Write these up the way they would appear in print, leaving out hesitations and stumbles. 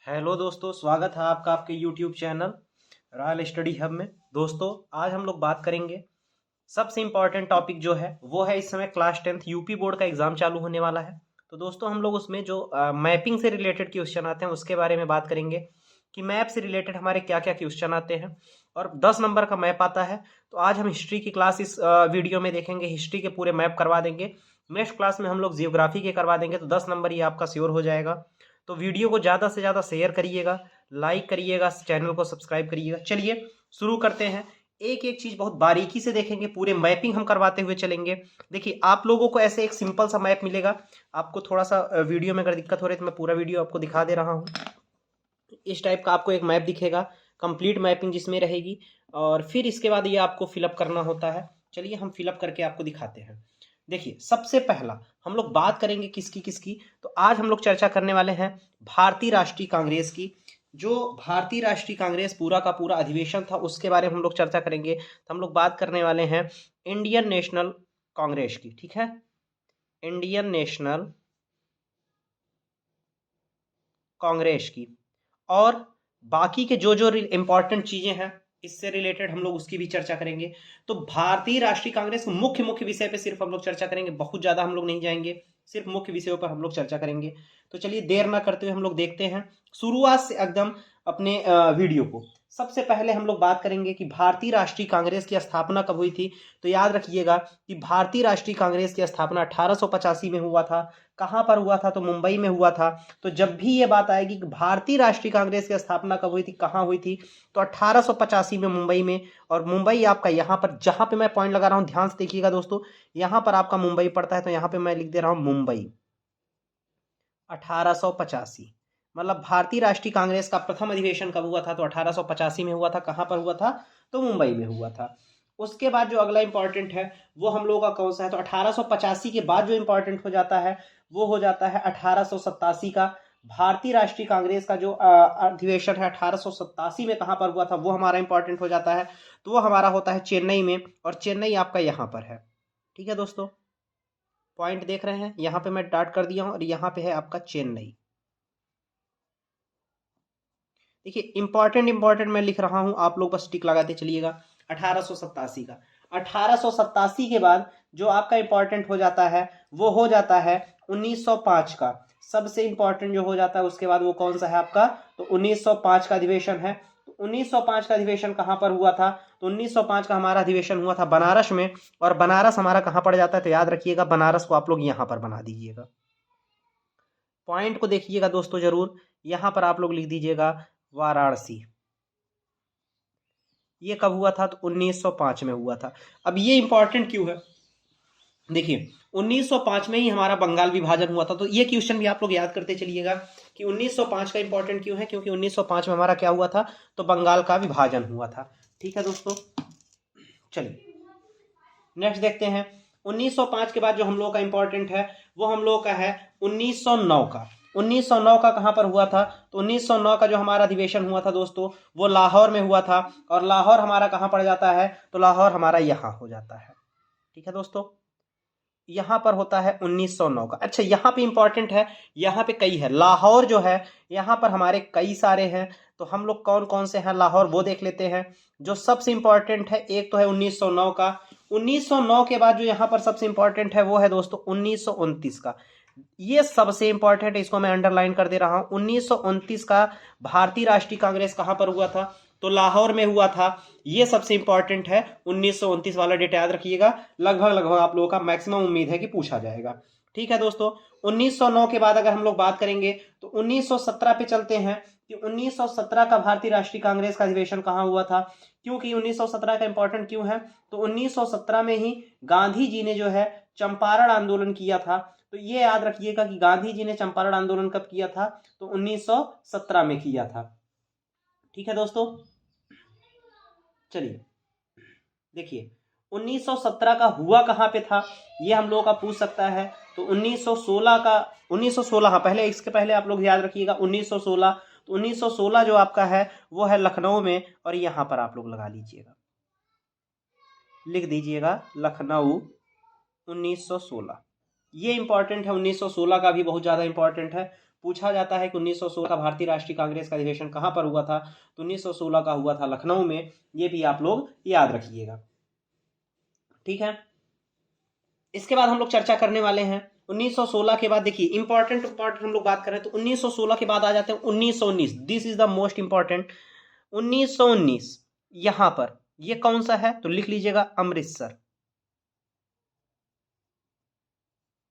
Hello दोस्तों, स्वागत है आपका आपके YouTube channel royal study hub में। दोस्तों, आज हम लोग बात करेंगे सबसे इम्पॉर्टेंट टॉपिक जो है वो है इस समय क्लास 10th यूपी बोर्ड का एग्जाम चालू होने वाला है। तो दोस्तों, हम लोग उसमें जो मैपिंग से रिलेटेड क्वेश्चन आते हैं उसके बारे में बात करेंगे कि मैप से रिलेटेड हमारे क्या क्या क्वेश्चन आते हैं और 10 नंबर का मैप आता है। तो आज हम हिस्ट्री की क्लास इस वीडियो में देखेंगे, हिस्ट्री के पूरे मैप करवा देंगे। नेक्स्ट क्लास में हम लोग जियोग्राफी के करवा देंगे, तो 10 नंबर ये आपका श्योर हो जाएगा। तो वीडियो को ज़्यादा से ज़्यादा शेयर करिएगा, लाइक करिएगा, चैनल को सब्सक्राइब करिएगा। चलिए शुरू करते हैं। एक एक चीज़ बहुत बारीकी से देखेंगे, पूरे मैपिंग हम करवाते हुए चलेंगे। देखिए, आप लोगों को ऐसे एक सिंपल सा मैप मिलेगा। आपको थोड़ा सा वीडियो में अगर दिक्कत हो रही है तो मैं पूरा वीडियो आपको दिखा दे रहा हूँ। इस टाइप का आपको एक मैप दिखेगा, कंप्लीट मैपिंग जिसमें रहेगी, और फिर इसके बाद ये आपको फिलअप करना होता है। चलिए हम फिलअप करके आपको दिखाते हैं। देखिए, सबसे पहला हम लोग बात करेंगे किसकी किसकी। तो आज हम लोग चर्चा करने वाले हैं भारतीय राष्ट्रीय कांग्रेस की। जो भारतीय राष्ट्रीय कांग्रेस पूरा का पूरा अधिवेशन था उसके बारे में हम लोग चर्चा करेंगे। तो हम लोग बात करने वाले हैं इंडियन नेशनल कांग्रेस की, ठीक है, इंडियन नेशनल कांग्रेस की। और बाकी के जो जो इंपॉर्टेंट चीजें हैं इससे रिलेटेड हम लोग उसकी भी चर्चा करेंगे। तो भारतीय राष्ट्रीय कांग्रेस मुख्य मुख्य विषय पे सिर्फ हम लोग चर्चा करेंगे, बहुत ज्यादा हम लोग नहीं जाएंगे, सिर्फ मुख्य विषयों पर हम लोग चर्चा करेंगे। तो चलिए देर ना करते हुए हम लोग देखते हैं शुरुआत से एकदम अपने वीडियो को। सबसे पहले हम लोग बात करेंगे कि भारतीय राष्ट्रीय कांग्रेस की स्थापना कब हुई थी। तो याद रखिएगा कि भारतीय राष्ट्रीय कांग्रेस की स्थापना 1885 में हुआ था। कहाँ पर हुआ था? तो मुंबई में हुआ था। तो जब भी ये बात आएगी कि भारतीय राष्ट्रीय कांग्रेस की स्थापना कब हुई थी, कहाँ हुई थी, तो 1885 में मुंबई में। और मुंबई आपका यहाँ पर, जहाँ पे मैं पॉइंट लगा रहा हूँ ध्यान से देखिएगा दोस्तों, यहाँ पर आपका मुंबई पड़ता है, तो यहाँ पे मैं लिख दे रहा हूँ मुंबई 1885। मतलब भारतीय राष्ट्रीय कांग्रेस का प्रथम अधिवेशन कब हुआ था? तो 1885 में हुआ था। कहाँ पर हुआ था? तो मुंबई में हुआ था। उसके बाद जो अगला इंपॉर्टेंट है वो हम लोगों का कौन सा है? तो 1885 के बाद जो इंपॉर्टेंट हो जाता है वो हो जाता है 1887 का। भारतीय राष्ट्रीय कांग्रेस का जो अधिवेशन है 1887 में कहाँ पर हुआ था वो हमारा इंपॉर्टेंट हो जाता है। तो वो हमारा होता है चेन्नई में, और चेन्नई आपका यहाँ पर है। ठीक है दोस्तों, पॉइंट देख रहे हैं, यहाँ पे मैं डाट कर दिया हूँ और यहाँ पे है आपका चेन्नई। देखिए, इंपॉर्टेंट इंपॉर्टेंट मैं लिख रहा हूं, आप लोग बस टिक लगाते चलिएगा। 1887 का, 1887 के बाद जो आपका इंपॉर्टेंट हो जाता है वो हो जाता है 1905 का। सबसे इंपॉर्टेंट जो हो जाता है उसके बाद वो कौन सा है आपका? तो 1905 का अधिवेशन है। तो 1905 का अधिवेशन कहां पर हुआ था? तो 1905 का हमारा अधिवेशन हुआ था बनारस में। और बनारस हमारा कहां पड़ जाता है? तो याद रखिएगा, बनारस को आप लोग यहां पर बना दीजिएगा। पॉइंट को देखिएगा दोस्तों जरूर, यहां पर आप लोग लिख दीजिएगा वाराणसी। ये कब हुआ था? तो 1905 में हुआ था। अब ये इंपॉर्टेंट क्यों है? देखिए, 1905 में ही हमारा बंगाल विभाजन हुआ था। तो ये क्वेश्चन भी आप लोग याद करते चलिएगा कि 1905 का इंपॉर्टेंट क्यों है, क्योंकि 1905 में हमारा क्या हुआ था? तो बंगाल का विभाजन हुआ था। ठीक है दोस्तों, चलिए नेक्स्ट देखते हैं। 1905 के बाद जो हम लोग का इंपॉर्टेंट है वो हम लोग का है 1909 का। 1909 का कहां पर हुआ था? तो 1909 का जो हमारा अधिवेशन हुआ था दोस्तों वो लाहौर में हुआ था। और लाहौर हमारा कहां पड़ जाता है? तो लाहौर हमारा यहां हो जाता है। ठीक है दोस्तों, यहां पर होता है 1909 का। अच्छा, यहां पे इंपॉर्टेंट है, यहां पे कई है, लाहौर जो है यहां पर हमारे कई सारे हैं। तो हम लोग कौन कौन से हैं लाहौर वो देख लेते हैं। जो सबसे इंपॉर्टेंट है एक तो है 1909 का। 1909 के बाद जो यहां पर सबसे इंपॉर्टेंट है वो है दोस्तों 1929 का। ये सबसे इंपॉर्टेंट है, इसको मैं अंडरलाइन कर दे रहा हूं। 1929 का भारतीय राष्ट्रीय कांग्रेस कहां पर हुआ था? तो लाहौर में हुआ था। ये सबसे इंपॉर्टेंट है, 1929 वाला डेट याद रखिएगा। लगभग लगभग आप लोगों का मैक्सिमम उम्मीद है कि पूछा जाएगा। ठीक है दोस्तों, 1909 के बाद अगर हम लोग बात करेंगे तो 1917 पे चलते हैं कि 1917 का भारतीय राष्ट्रीय कांग्रेस का अधिवेशन कहां हुआ था। क्योंकि 1917 का इंपॉर्टेंट क्यों है? तो 1917 में ही गांधी जी ने जो है चंपारण आंदोलन किया था। तो ये याद रखिएगा कि गांधी जी ने चंपारण आंदोलन कब किया था? तो 1917 में किया था। ठीक है दोस्तों, चलिए देखिए 1917 का हुआ कहां पे था ये हम लोगों का पूछ सकता है। तो 1916 का, 1916, हाँ पहले इसके पहले आप लोग याद रखिएगा 1916। तो 1916 जो आपका है वो है लखनऊ में, और यहां पर आप लोग लगा लीजिएगा, लिख दीजिएगा लखनऊ 1916। ये इंपॉर्टेंट है, 1916 का भी बहुत ज्यादा इंपॉर्टेंट है। पूछा जाता है कि 1916 का भारतीय राष्ट्रीय कांग्रेस का अधिवेशन कहाँ पर हुआ था, तो 1916 का हुआ था लखनऊ में। ये भी आप लोग याद रखिएगा, ठीक है। इसके बाद हम लोग चर्चा करने वाले हैं 1916 के बाद। देखिए इंपॉर्टेंट हम लोग बात करें तो 1916 के बाद आ जाते हैं 1919। This is the most important. 1919 यहां पर ये कौन सा है, तो लिख लीजिएगा अमृतसर,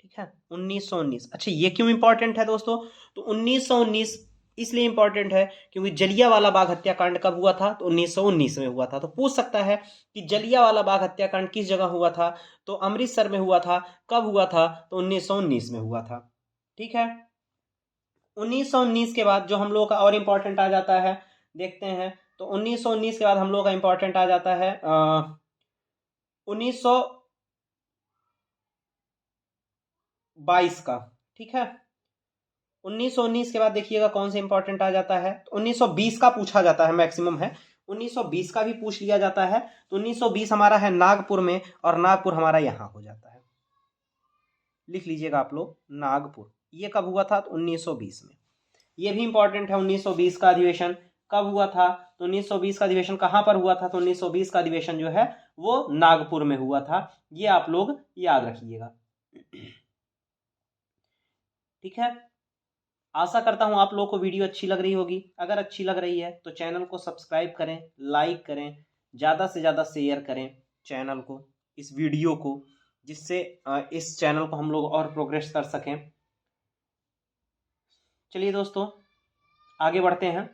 ठीक है 1919। अच्छा ये क्यों इंपॉर्टेंट है दोस्तों, तो 1919 इसलिए इंपॉर्टेंट है क्योंकि जलियांवाला बाग हत्याकांड कब हुआ था, तो 1919 में हुआ था। तो पूछ सकता है कि जलियांवाला बाग हत्याकांड किस जगह हुआ था, तो अमृतसर में हुआ था। कब हुआ था, तो 1919 में हुआ था, ठीक है। 1919 के बाद जो हम लोग का और इंपॉर्टेंट आ जाता है, देखते हैं, तो 1919 के बाद हम लोग का इंपॉर्टेंट आ जाता है 1922 का, ठीक है। 1919 के बाद देखिएगा कौन से इंपॉर्टेंट आ जाता है, तो 1920 का पूछा जाता है, मैक्सिमम है 1920 का भी पूछ लिया जाता है। तो 1920 हमारा है नागपुर में, और नागपुर हमारा यहां हो जाता है, लिख लीजिएगा आप लोग नागपुर। ये कब हुआ था, तो 1920 में। ये भी इंपॉर्टेंट है 1920 का अधिवेशन कब हुआ था, तो 1920 का अधिवेशन कहां पर हुआ था, तो 1920 का अधिवेशन जो है वो नागपुर में हुआ था। ये आप लोग याद रखिएगा, ठीक है। आशा करता हूं आप लोगों को वीडियो अच्छी लग रही होगी। अगर अच्छी लग रही है तो चैनल को सब्सक्राइब करें, लाइक करें, ज़्यादा से ज़्यादा शेयर करें चैनल को, इस वीडियो को, जिससे इस चैनल को हम लोग और प्रोग्रेस कर सकें। चलिए दोस्तों आगे बढ़ते हैं।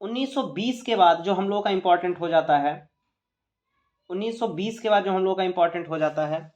1920 के बाद जो हम लोग का इंपॉर्टेंट हो जाता है, 1920 के बाद जो हम लोग का इंपॉर्टेंट हो जाता है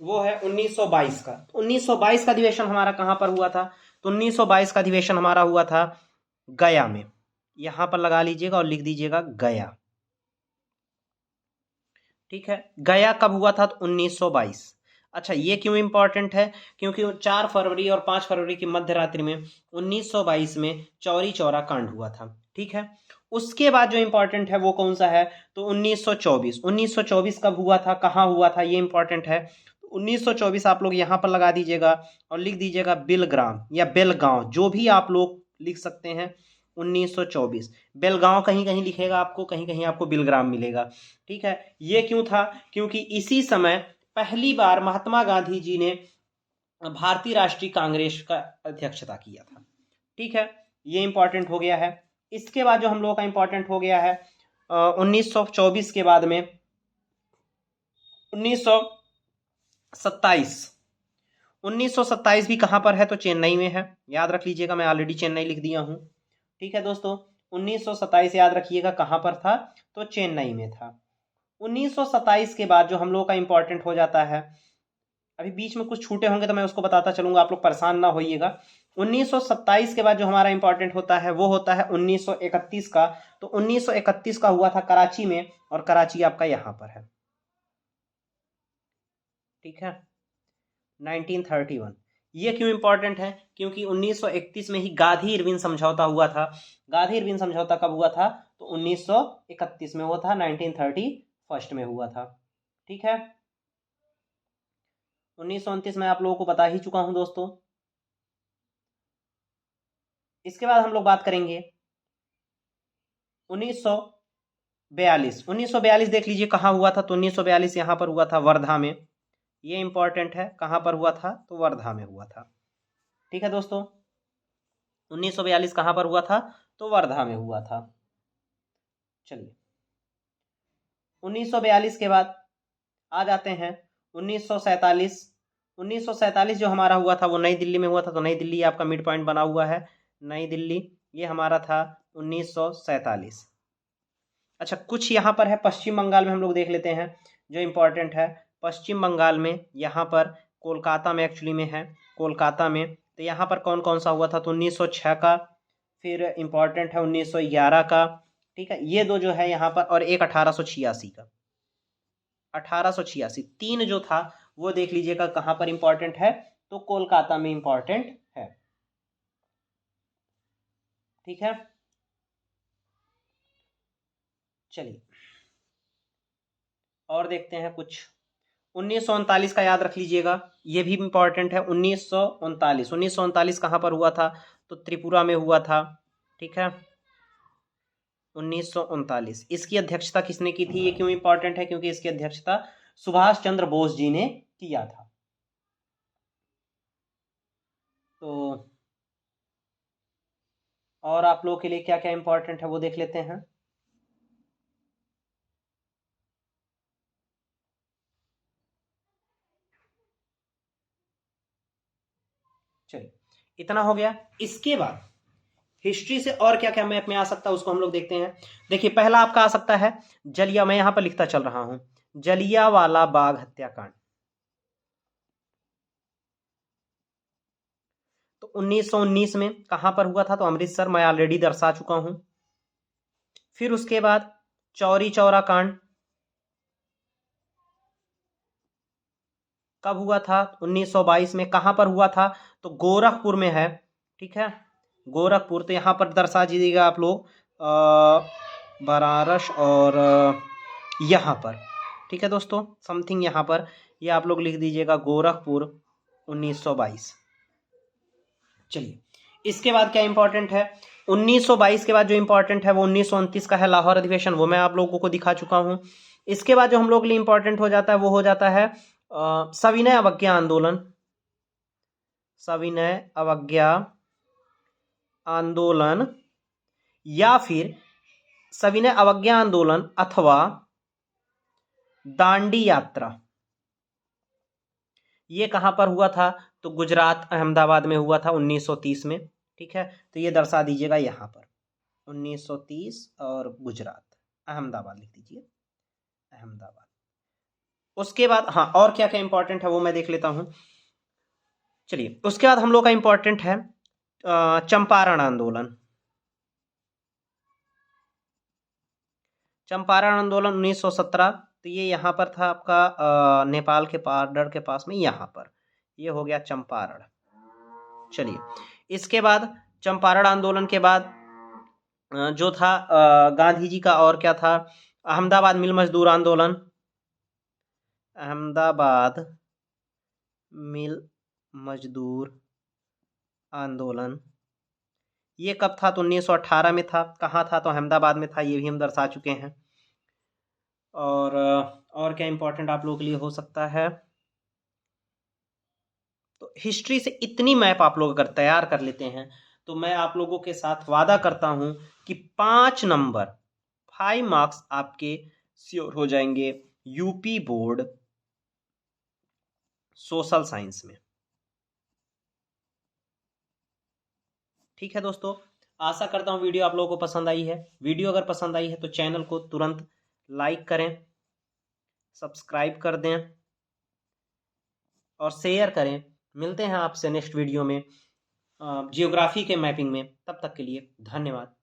वो है 1922 का। 1922 का अधिवेशन हमारा कहां पर हुआ था, तो 1922 का अधिवेशन हमारा हुआ था गया में। यहां पर लगा लीजिएगा और लिख दीजिएगा गया, ठीक है। गया कब हुआ था, तो 1922। अच्छा ये क्यों इंपॉर्टेंट है, क्योंकि 4 फरवरी और 5 फरवरी की मध्य रात्रि में 1922 में चौरी चौरा कांड हुआ था, ठीक है। उसके बाद जो इंपॉर्टेंट है वो कौन सा है, तो 1924। 1924 कब हुआ था, कहाँ हुआ था, ये इंपॉर्टेंट है। 1924 आप लोग यहाँ पर लगा दीजिएगा और लिख दीजिएगा बिलग्राम या बेलगांव, जो भी आप लोग लिख सकते हैं। 1924 बेलगांव कहीं कहीं लिखेगा आपको, कहीं कहीं आपको बिलग्राम मिलेगा, ठीक है। ये क्यों था, क्योंकि इसी समय पहली बार महात्मा गांधी जी ने भारतीय राष्ट्रीय कांग्रेस का अध्यक्षता किया था, ठीक है। ये इंपॉर्टेंट हो गया है। इसके बाद जो हम लोगों का इंपॉर्टेंट हो गया है 1924 के बाद में 1927। 1927 भी कहां पर है, तो चेन्नई में है, याद रख लीजिएगा। मैं ऑलरेडी चेन्नई लिख दिया हूं, ठीक है दोस्तों। 1927 याद रखिएगा कहां पर था, तो चेन्नई में था। 1927 के बाद जो हम लोगों का इंपॉर्टेंट हो जाता है, अभी बीच में कुछ छूटे होंगे तो मैं उसको बताता चलूंगा, आप लोग परेशान ना होइएगा। 1927 के बाद जो हमारा इंपॉर्टेंट होता है वो होता है 1931 का। तो 1931 का हुआ था कराची में, और कराची आपका यहां पर है, ठीक है 1931। ये क्यों इंपॉर्टेंट है, क्योंकि 1931 में ही गांधी इरविन समझौता हुआ था। गांधी इरविन समझौता कब हुआ था, तो 1931 में हुआ था, 1931 में हुआ था, ठीक है। 1929 में आप लोगों को बता ही चुका हूं दोस्तों। इसके बाद हम लोग बात करेंगे 1942। 1942 देख लीजिए कहां हुआ था, तो 1942 यहां पर हुआ था वर्धा में। ये इंपॉर्टेंट है, कहां पर हुआ था, तो वर्धा में हुआ था, ठीक है दोस्तों। 1942 कहां पर हुआ था, तो वर्धा में हुआ था। चलिए 1942 के बाद आ जाते हैं 1947। 1947 जो हमारा हुआ था वो नई दिल्ली में हुआ था, तो नई दिल्ली आपका मिड पॉइंट बना हुआ है, नई दिल्ली ये हमारा था 1947। अच्छा कुछ यहाँ पर है पश्चिम बंगाल में, हम लोग देख लेते हैं जो इम्पोर्टेंट है। पश्चिम बंगाल में यहाँ पर कोलकाता में एक्चुअली में है, कोलकाता में। तो यहाँ पर कौन कौन सा हुआ था, तो 1906 का, फिर इम्पॉर्टेंट है 1911 का, ठीक है। ये दो जो है यहाँ पर, और एक 1886 का। 1886 तीन जो था वो देख लीजिएगा कहाँ पर इंपॉर्टेंट है, तो कोलकाता में इंपॉर्टेंट है, ठीक है। चलिए और देखते हैं कुछ 1939 का याद रख लीजिएगा, ये भी इंपॉर्टेंट है। 1939 कहाँ पर हुआ था? तो त्रिपुरा में हुआ था। ठीक है, 1939। इसकी अध्यक्षता किसने की थी? ये क्यों इंपॉर्टेंट है? क्योंकि इसकी अध्यक्षता सुभाष चंद्र बोस जी ने किया था। तो और आप लोगों के लिए क्या क्या इंपॉर्टेंट है वो देख लेते हैं। चलिए, इतना हो गया। इसके बाद हिस्ट्री से और क्या क्या मैप में आ सकता है उसको हम लोग देखते हैं। देखिए, पहला आपका आ सकता है जलिया, मैं यहां पर लिखता चल रहा हूं, जलियावाला बाग हत्याकांड। तो 1919 में कहां पर हुआ था? तो अमृतसर, मैं ऑलरेडी दर्शा चुका हूं। फिर उसके बाद चौरी चौरा कांड कब हुआ था? 1922 में। कहां पर हुआ था? तो गोरखपुर में है। ठीक है, गोरखपुर। तो यहां पर दर्शा दीजिएगा आप लोग बनारस और यहाँ पर। ठीक है दोस्तों, समथिंग यहाँ पर ये आप लोग लिख दीजिएगा गोरखपुर 1922। चलिए, इसके बाद क्या इंपॉर्टेंट है? 1922 के बाद जो इंपॉर्टेंट है वो 1929 का है, लाहौर अधिवेशन। वो मैं आप लोगों को दिखा चुका हूं। इसके बाद जो हम लोग के लिए इंपॉर्टेंट हो जाता है वो हो जाता है सविनय अवज्ञा आंदोलन। सविनय अवज्ञा आंदोलन या फिर सविनय अवज्ञा आंदोलन अथवा दांडी यात्रा। ये कहां पर हुआ था? तो गुजरात, अहमदाबाद में हुआ था 1930 में। ठीक है, तो ये दर्शा दीजिएगा यहां पर 1930 और गुजरात, अहमदाबाद लिख दीजिए, अहमदाबाद। उसके बाद हाँ, और क्या क्या इंपॉर्टेंट है वो मैं देख लेता हूं। चलिए, उसके बाद हम लोग का इंपॉर्टेंट है चंपारण आंदोलन। चंपारण आंदोलन 1917। तो ये यहाँ पर था आपका नेपाल के बॉर्डर के पास में, यहाँ पर ये हो गया चंपारण। चलिए, इसके बाद चंपारण आंदोलन के बाद जो था गांधी जी का और क्या था? अहमदाबाद मिल मजदूर आंदोलन। अहमदाबाद मिल मजदूर आंदोलन ये कब था? तो 1918 में था। कहाँ था? तो अहमदाबाद में था। ये भी हम दर्शा चुके हैं। और क्या इंपॉर्टेंट आप लोगों के लिए हो सकता है? तो हिस्ट्री से इतनी मैप आप लोग अगर तैयार कर लेते हैं तो मैं आप लोगों के साथ वादा करता हूं कि 5 नंबर 5 मार्क्स आपके श्योर हो जाएंगे यूपी बोर्ड सोशल साइंस में। ठीक है दोस्तों, आशा करता हूं वीडियो आप लोगों को पसंद आई है। वीडियो अगर पसंद आई है तो चैनल को तुरंत लाइक करें, सब्सक्राइब कर दें और शेयर करें। मिलते हैं आपसे नेक्स्ट वीडियो में जियोग्राफी के मैपिंग में। तब तक के लिए धन्यवाद।